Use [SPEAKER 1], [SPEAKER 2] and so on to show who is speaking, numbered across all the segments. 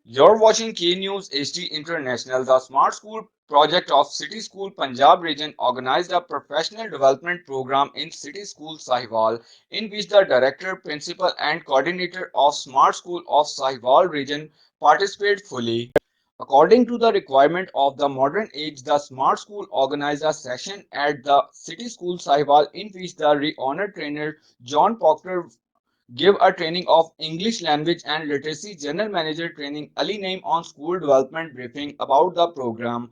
[SPEAKER 1] You're watching K News HD International. The Smart School project of City School Punjab region organized a professional development program in City School Sahiwal, in which the director, principal, and coordinator of Smart School of Sahiwal region participated fully. According to the requirement of the modern age, the Smart School organized a session at the City School Sahiwal in which the renowned trainer John Proctor give a training of English language and literacy. General Manager Training Ali Naim on school development briefing about the program.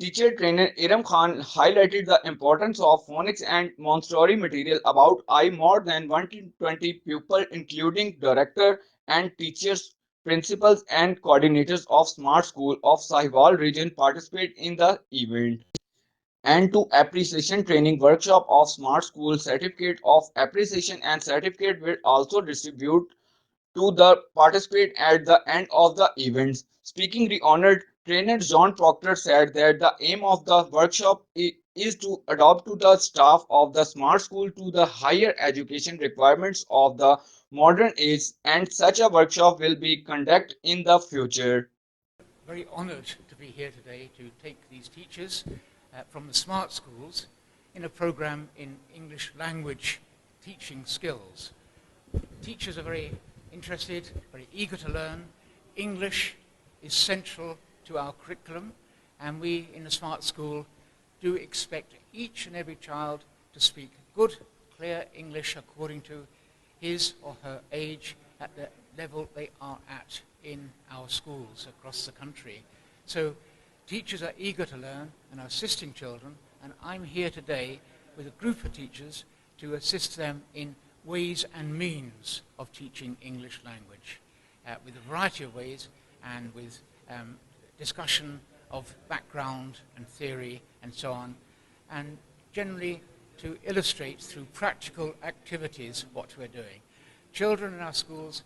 [SPEAKER 1] Teacher trainer Iram Khan highlighted the importance of phonics and Montessori material about I more than 120 pupils including director and teachers, principals and coordinators of Smart School of Sahiwal region participate in the event. And to appreciation training workshop of Smart School certificate of appreciation and certificate will also distribute to the participate at the end of the events. Speaking renowned trainer John Proctor said that the aim of the workshop is to adopt to the staff of the Smart School to the higher education requirements of the modern age, and such a workshop will be conducted in the future.
[SPEAKER 2] Very honoured to be here today to take these teachers from the smart schools in a program in English language teaching skills. Teachers are very interested, very eager to learn. English is central to our curriculum, and we in the smart school do expect each and every child to speak good, clear English according to his or her age at the level they are at in our schools across the country. So teachers are eager to learn and are assisting children, and I'm here today with a group of teachers to assist them in ways and means of teaching English language with a variety of ways and with discussion of background and theory and so on, and generally to illustrate through practical activities what we're doing. Children in our schools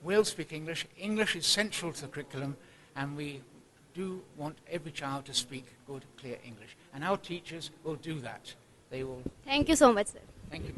[SPEAKER 2] will speak English. English is central to the curriculum, and we do want every child to speak good, clear English. And our teachers will do that. They will.
[SPEAKER 3] Thank you so much, sir.
[SPEAKER 2] Thank you.